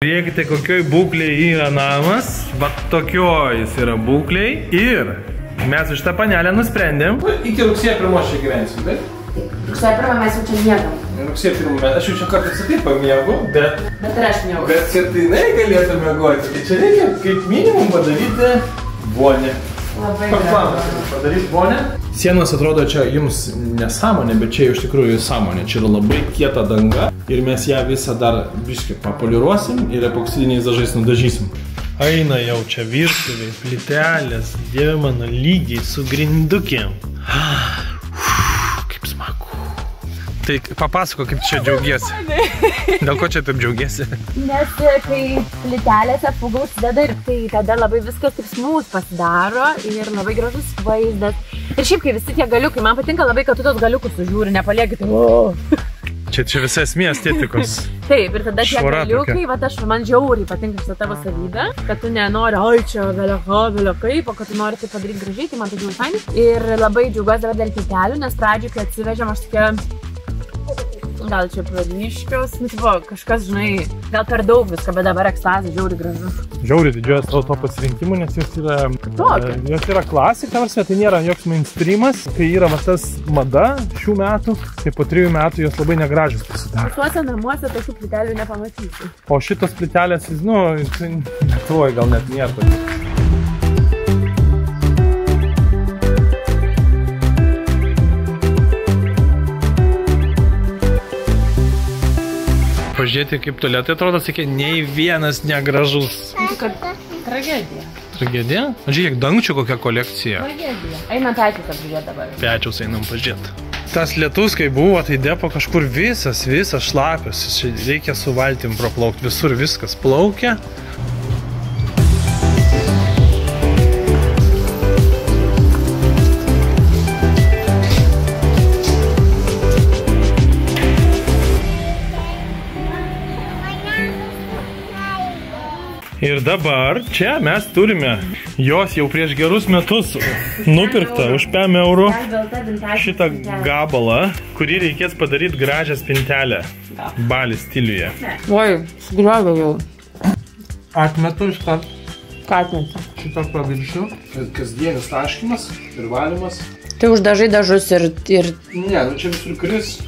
Žiūrėkite, kokioj būklėje yra namas, va tokioj jis yra būklėje ir mes iš tą panelę nusprendėm. Iki rugsėjo 1 čia gyvensim, taip? Rugsėjo 1 mes jau čia miegam. Rugsėjo 1 aš jau čia kartais taip pamiegu, bet ir aš miegu. Bet septynai galėtų miegoti, tai čia reikia kaip minimum padaryti vonę. Labai gražu. Padarys vonę. Sienos atrodo čia jums nesąmonė, bet čia iš tikrųjų sąmonė. Čia yra labai kieta danga ir mes ją visą dar biškį papoliruosim ir epoksidiniais dažais nudažysim. Eina jau čia virtuviai, plytelės, dieve mano, lygiai su grindukėm. Kaip smagu. Tai papasako, kaip čia džiaugiesi. Dėl ko čia taip džiaugiesi? Nes kai plytelėse fuga užsideda ir tai tada labai viskas taip smūs pasidaro ir labai gražus vaizdas. Ir šiaip, kai visi tie galiukai, man patinka labai, kad tu tos galiukus sužiūri, nepalieki tai. Čia visa esmė estetikos. Taip, ir tada tie galiukai, man žiauriai patinka šitą tavo savybę, kad tu nenori, oi čia vėlio kaip, o kad tu nori tai padaryti gražiai, tai man tai žiauriai fainai. Ir labai džiaugiuosi dar dėl plytelių, nes pradžioj, kai atsivežėm, aš tokia, gal čia praryškios, nu tipo, kažkas, žinai, gal per daug viską, bet dabar ekstazė žiauriai gražu. Žiauriai didžiuojas to pasirinkimų, nes jos yra klasika, tai nėra joks mainstreamas, kai yra tas mada šių metų, tai po 3 metų jos labai negražios pasidaro. Visuose namuose tokių plytelių nepamatysi. O šitos plytelės, nu, Lietuvoje gal net nėra. Pažiūrėti, kaip tualetai atrodo, sakė, nei vienas negražus. Tai kad tragedija. Tragedija? Žiūrėk, dangčių kokia kolekcija. Tragedija. Einam pečius apžiūrėti dabar. Pečius einam pažiūrėti. Tas lietus, kai buvo, tai depo kažkur visas šlapias. Reikia su valtim praplaukti. Visur viskas plaukia. Ir dabar čia mes turime jos jau prieš gerus metus nupirktą už 5 eurų šitą gabalą, kurį reikės padaryti gražią spintelę Bali stiliuje. Oi, sugriovė jau. Atmetu iš karto. Ką atmetu? Šitą paviršių. Kasdienis taškymas ir valymas. Tai uždažai dažus ir... Ne, nu čia visur kris.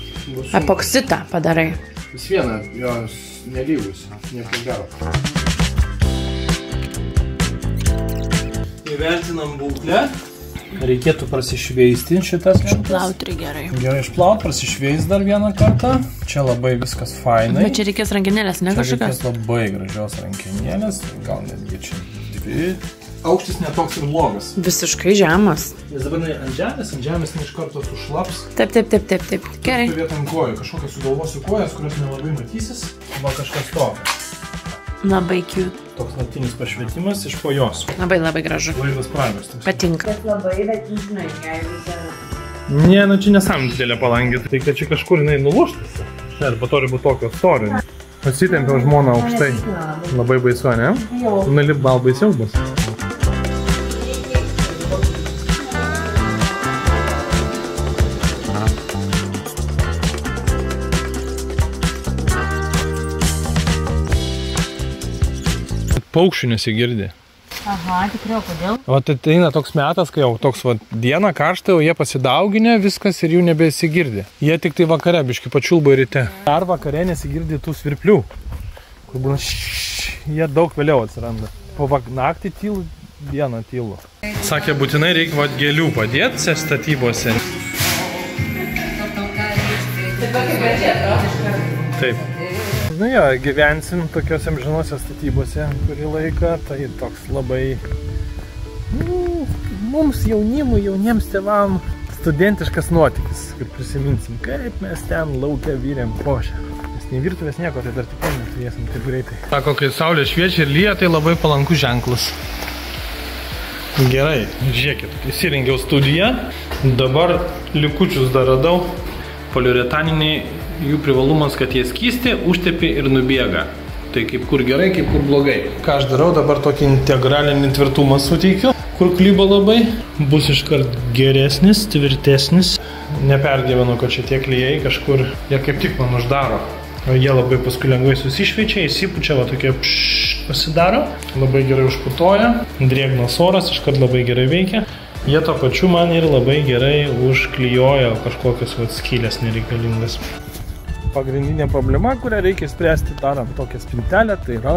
Epoksitą padarai. Vis viena, jos nelygus, nieko gero. Įvertinam būklę. Reikėtų prasišveisti šitas. Išplauti gerai. Gerai išplauti, prasišveist dar vieną kartą. Čia labai viskas fainai. Bet čia reikės rankinėlės, ne kažkokios? Čia reikės labai gražios rankinėlės. Gal netgi čia 2. Aukštis netoks ir blogas. Visiškai žemas. Nes dabar ant žemės ne iš karto sušlaps. Taip. Gerai. Turėtum kojų. Kažkokią sugalvosiu kojas, kurios nelabai matysis. Va kažkas tokio. Labai cute. Toks naktinis pašvietimas iš po jos. Labai gražu. Laivas pragas. Patinka. Labai, bet žinai, jeigu... Ne, nu čia nesam didelė palangė, tai kad čia kažkur jinai nulūštas. Ir po to ribu tokio storio. Pasitempiau žmoną aukštai. Labai baisu, ne? Nalip gal baisiau bus. Paukščių nesigirdi. Aha, tikrai, kodėl? O tai eina toks metas, kai jau toks diena karšta, o jie pasidauginę viskas ir jų nebesigirdi. Jie tik tai vakare biški pačiulba ryte. Dar vakare nesigirdi tų svirplių. Kur būna jie daug vėliau atsiranda. Po naktį tylu, dieną tylu. Sakė, būtinai reikia gėlių padėti statybose. Taip. Nu jo, gyvensim tokiuose amžinose statybose kurį laiką, tai toks labai mums jaunimui, jauniems tėvam studentiškas nuotykis, kaip prisiminsim, kaip mes ten lauke virėm košę. Nes nei virtuvės nieko, tai dar tikrai neturėsim taip greitai. Sako, kai saulė šviečia ir lyja, tai labai palankus ženklas. Gerai, žiūrėkit, įsirengiau studiją, dabar likučius dar radau, poliuretaniniai. Jų privalumas, kad jie skysti, užtepi ir nubėga. Tai kaip kur gerai, kaip kur blogai. Ką aš darau, dabar tokį integralinį tvirtumą suteikiu, kur klyba labai. Bus iškart geresnis, tvirtesnis. Neperdėvenu, kad čia tie klijai kažkur, jie kaip tik man uždaro. Jie labai paskui lengvai susišveičia, įsipučia, va tokie pasidaro. Labai gerai užputoja, drėgnas oras, iškart labai gerai veikia. Jie to pačiu man ir labai gerai užklijuoja kažkokios skylės nereikalingas. Pagrindinė problema, kurią reikia spręsti darant tokią spintelę, tai yra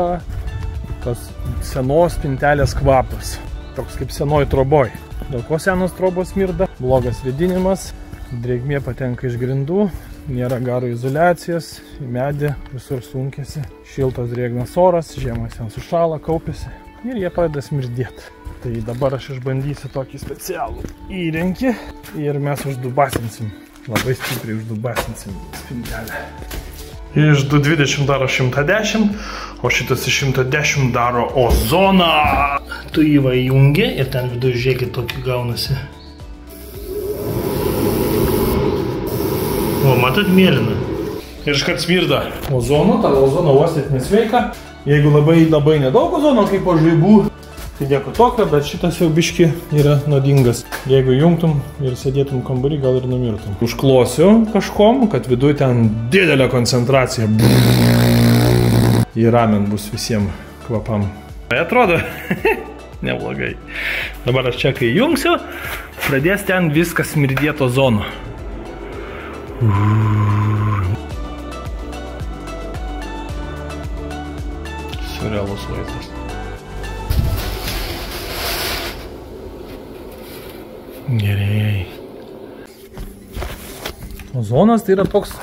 tos senos spintelės kvapas. Toks kaip senoj troboj. Dėl ko senos trobos smirda? Blogas vėdinimas, drėgmė patenka iš grindų, nėra garo izoliacijos, į medį visur sunkėsi, šiltas drėgnas oras, žiemas ten sušala, kaupiasi ir jie pradeda smirdėti. Tai dabar aš išbandysiu tokį specialų įrankį ir mes uždubasinsim, labai stipriai uždubasinsim spintelę. Iš 220 daro 110, o šitas iš 110 daro ozoną. Tu jį va įjungi ir ten viduje žiūrėkit tokį gaunasi. O, matot, mėlyna. Ir iškart smirda ozonu, tą ozoną uostyti nesveika. Jeigu labai nedaug ozono kaip po žaibų, tai nieko tokio, bet šitas jau biški yra nuodingas. Jeigu jungtum ir sėdėtum kambarį, gal ir numirtum. Užklosiu kažkom, kad viduje ten didelė koncentracija. Įramen bus visiems kvapam. Tai atrodo neblogai. Dabar aš čia kai jungsiu, pradės ten viskas smirdėti ozonu. Surrealus vaizdas. Gerai. Ozonas tai yra toks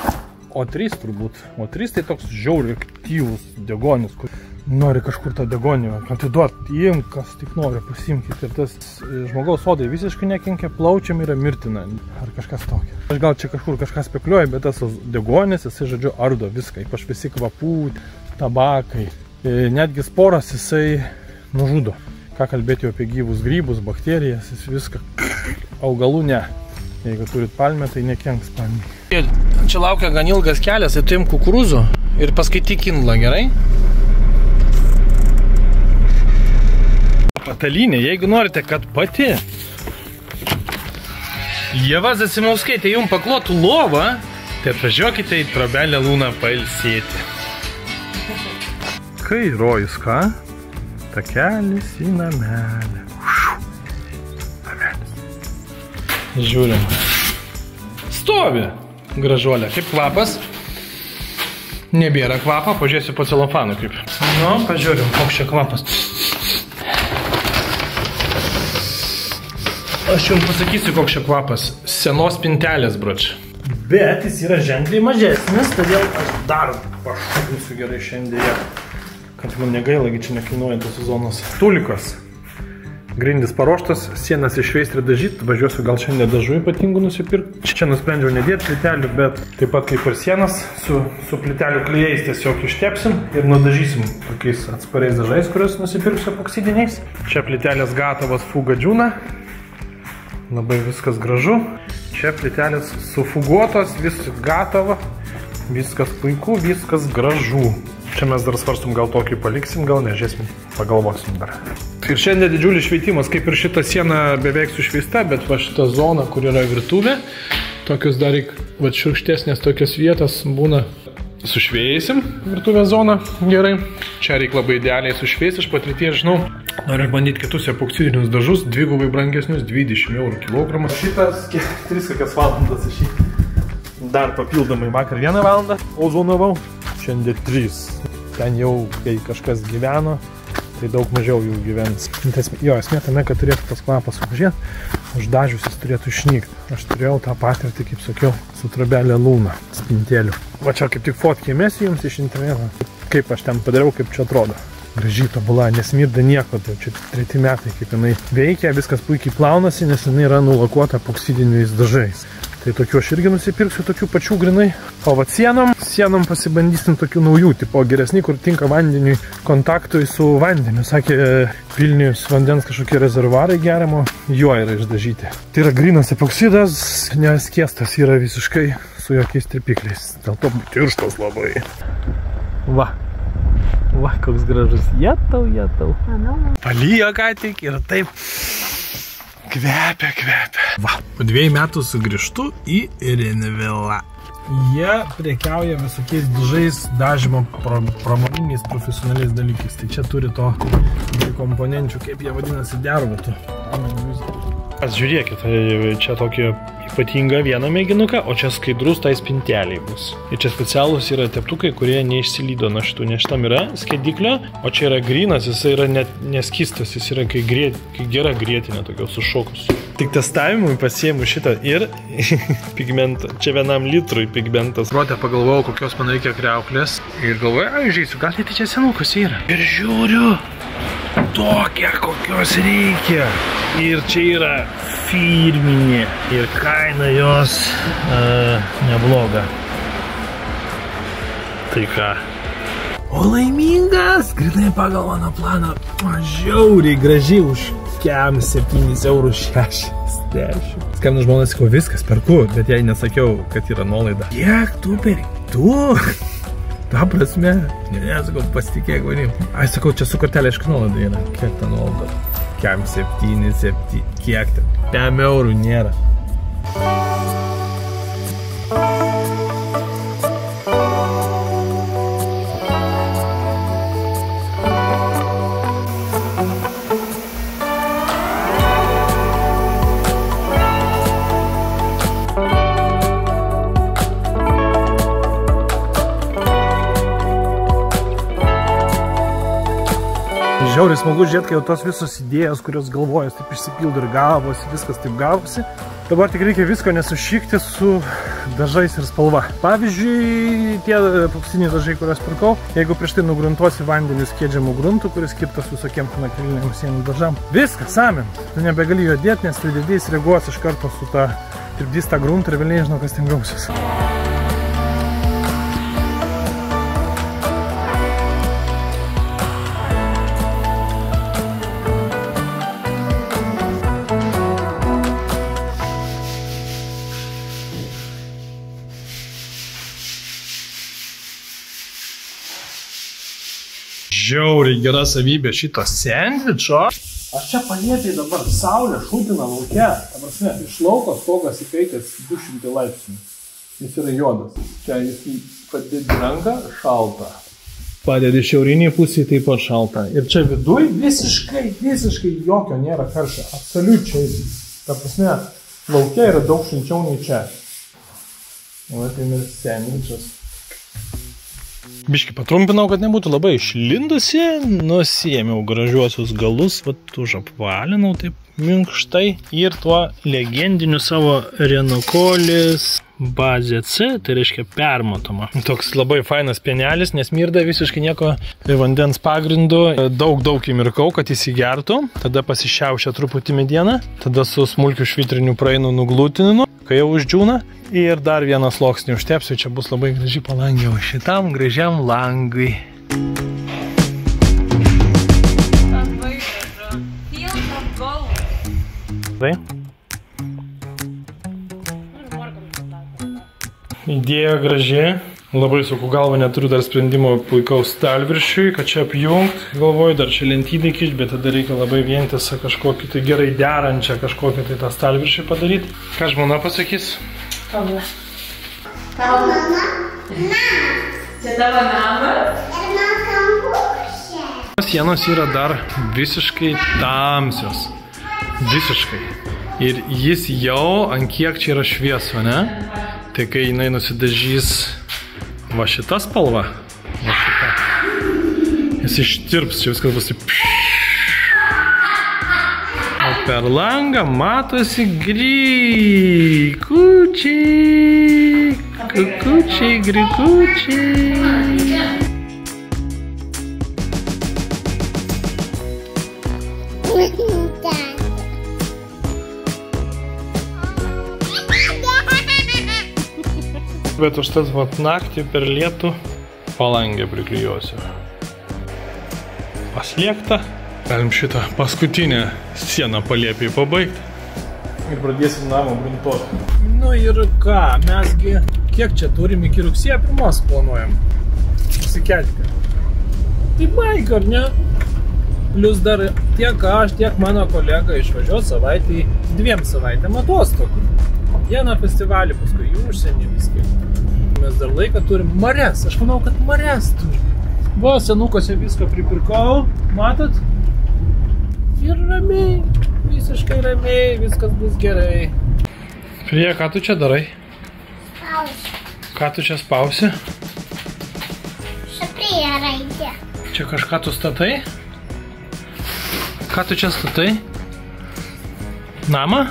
O3 turbūt. O3 tai toks žiauriai aktyvus degonis, kur nori kažkur tą degonį atiduoti, imk, kas tik nori, pasimkit. Ir tas žmogaus odai visiškai nekenkia, plaučiam yra mirtina ar kažkas tokio. Aš gal čia kažką spekuliuoju, bet tas degonis, jisai, žodžiu, ardo viską, ypač visi kvapų, tabakai. Netgi sporas jisai nužudo. Ką kalbėti apie gyvus grybus, bakterijas, jis viską. Augalų ne. Jeigu turit palmę, tai nekenks palmė. Čia laukia gan ilgas kelias, tai tuim kukurūzų ir paskaityk Kindlą, gerai? Patalinė, jeigu norite, kad pati Ieva Zasimauskaitė jums paklotų lovą, tai atvažiuokite į Trobelę Lūną pailsėti. Kai rojus ką? Takelis į namelį. Namelis. Žiūrim. Stovi gražuolė. Kaip kvapas? Nebėra kvapą, pažiūrėsiu po celofanu kaip. Nu, pažiūrim, koks čia kvapas. Aš jums pasakysiu, koks čia kvapas. Senos spintelės, brač. Bet jis yra ženkliai mažesnis, todėl aš dar pašūkinsiu gerai šiandien. Kad man negaila, čia nekainuojantis sezonas. Tulikos. Grindis paruoštas, sienas išveisti ir dažyti. Važiuosiu gal šiandien dažų ypatingų nusipirkti. Čia nusprendžiau nedėti plytelių, bet taip pat kaip ir sienas su plytelių klijais tiesiog ištepsim ir nudažysim tokiais atspariais dažais, kuriuos nusipirksiu epoksidiniais. Čia plytelės gatavas fugadžiūna. Labai viskas gražu. Čia plytelės sufuguotos, viskas gatava. Viskas puiku, viskas gražu. Čia mes dar svarstum, gal tokį paliksim, gal nežiūrėsim, pagalvosim dar. Ir šiandien didžiulis šveitimas, kaip ir šita siena beveik sušveista, bet va šita zona, kur yra virtuvė, tokios dar va šiurkštesnės tokios vietos būna. Sušveisim virtuvės zoną gerai. Čia reikia labai idealiai sušveisti, aš patirties žinau. Noriu bandyti kitus epoksidinius dažus, dvigubai brangesnius, 20 eurų kilogramą. Šitas 3 valandas aš jį dar papildomai vakar 1 valandą ozonavau. Šiandien 3. Ten jau, kai kažkas gyveno, tai daug mažiau jų gyvens. Jo, esmė tame, kad turėtų tas kvapas sumažėti, uždažius jis turėtų išnykti. Aš turėjau tą patirtį, kaip sakiau, su Trobelė Lūna spintėliu. Va čia kaip tik fotkį mesiu jums iš interneto, kaip aš ten padariau, kaip čia atrodo. Gražiai tobula, nesmirda nieko, tai čia 3 metai, kaip jinai veikia, viskas puikiai plaunasi, nes jinai yra nulakuota epoksidiniais dažais. Tai tokių aš irgi nusipirksiu, tokių pačių grinai. O va sienom pasibandysim tokių naujų, tipo geresni, kur tinka vandeniui kontaktui su vandeniu. Sakė, Vilnius vandens kažkokie rezervuarai geriamo, juo yra išdažyti. Tai yra grynas epoksidas, nes skiestas yra visiškai su jokiais tripikliais. Dėl to tirštas labai. Va, koks gražus. Jetau. Palijo ką tik ir taip. Kvepia. Va, po 2 metų sugrįžtu į Renvilą. Jie prekiauja visokiais dažais, dažymo pramoniniais profesionaliais dalykais. Tai čia turi to komponenčių, kaip jie vadinasi, dervotų. Žiūrėkit, čia tokį ypatingą vieną mėginuką, o čia skaidrus tai spinteliai bus. Ir čia specialūs yra teptukai, kurie neišsilydo nuo šitų, nes šitam yra skėdiklio, o čia yra grynas, jis yra net neskistas, jis yra kai gera grietinė, tokia sušokus. Tik testavimui pasiėmu šitą ir pigmentą, čia 1 litrui pigmentas. Ruotę pagalvojau, kokios man reikia kriauklės ir galvoju, žiūrėsiu, gal tai čia senukas yra. Ir žiūriu, tokia kokios reikia. Ir čia yra firminė ir kaina jos nebloga. Tai ką? O laimingas, grinai pagal mano planą, žiauriai gražiai už 7,60 €. Skambina žmonės, sakau, viskas perku, bet jai nesakiau, kad yra nuolaida. Kiek tu perki? Tu? Ta prasme, nesakau, pasitikėk manim. Aš sakau, čia su kortelė aišku nuolaida yra. Kiek ta nuolaida? 7, kiek ten? 5 € nėra. Žiauriai smagu žiūrėti, kai jau tos visos idėjos, kurios galvojas taip išsipildo ir gavosi, viskas taip gavosi. Dabar tik reikia visko nesušykti su dažais ir spalva. Pavyzdžiui, tie epoksiniai dažai, kuriuos pirkau, jeigu prieš tai nugruntuosi vandenį skiedžiamų gruntų, kuris skirtas visokiem akriliniam sienų dažam. Viskas, samim. Tu nebegali jo dėti, nes pridėdėjais reaguos iš karto su ta tirpdys tą gruntą ir vėl nežinau, kas ten gausis. Žiauriai gera savybė šito sandvičo. Aš čia paliepiai dabar saulė šūtina lauke. Ta prasme, iš lauko stogas įkaitęs 200 laipsnių. Jis yra juodas. Čia jis padėdi ranką, šalta. Padėdi šiaurinį pusį, taip pat šalta. Ir čia viduj visiškai jokio nėra karščio. Absoliučiai. Ta prasme, lauke yra daug šilčiau nei čia. O tai ir sandvičas. Biškį patrumpinau, kad nebūtų labai išlindusi, nusiėmiau gražiuosius galus, užapvalinau taip minkštai ir tuo legendiniu savo Renokolis bazė C, tai reiškia permatoma. Toks labai fainas pienelis, nesmirda visiškai nieko vandens pagrindu. Daug įmirkau, kad įsigertų, tada pasišiaušia truputį medieną, tada su smulkiu švitriniu praeinu nuglūtininu, kai jau uždžiūna. Ir dar vieną sluoksnį užtepsiu, čia bus labai graži palangė, o šitam gražiam langui. Tai? Idėja graži, labai suku galva, neturiu dar sprendimo puikaus stalviršiui, kad čia apjungt, galvoju, dar čia lentynai kišt, bet tada reikia labai vientisą kažkokį tai gerai derančią kažkokį tai tą stalviršį padaryti. Ką žmona pasakys? Kalba. Kalba. Čia tavo namas? Ir man kampušė. Sienos yra dar visiškai tamsios. Visiškai. Ir jis jau ant kiek čia yra švieso, ne? Tai kai jinai nusidažys va šita spalva, va šita, jis ištirps, čia viskas bus taip. O per langą matosi grikučiai, kukučiai, grikučiai. Bet užtat vat naktį per lietų palangę priklijuosiu. Paslėgta. Galim šitą paskutinę sieną palėpiai pabaigti. Ir pradėsim namą gruntuoti. Nu ir ką, mesgi kiek čia turim iki rugsėjo 1 planuojam. Pasikelti. Tai baig, ar ne? Plius dar tiek aš, tiek mano kolega išvažiuos savaitį, 2 savaitėm atostogų. Vieną festivalį, paskui į užsienį viskai. mes dar laiką turim. Marias, aš manau, kad marias turim. Va, senukose viską pripirkau, matot? Ir ramiai, visiškai ramiai, viskas bus gerai. Prija, ką tu čia darai? Spausiu. Ką tu čia spausi? Šaprija raidė. Čia kažką tu statai? Ką tu čia statai? Namą?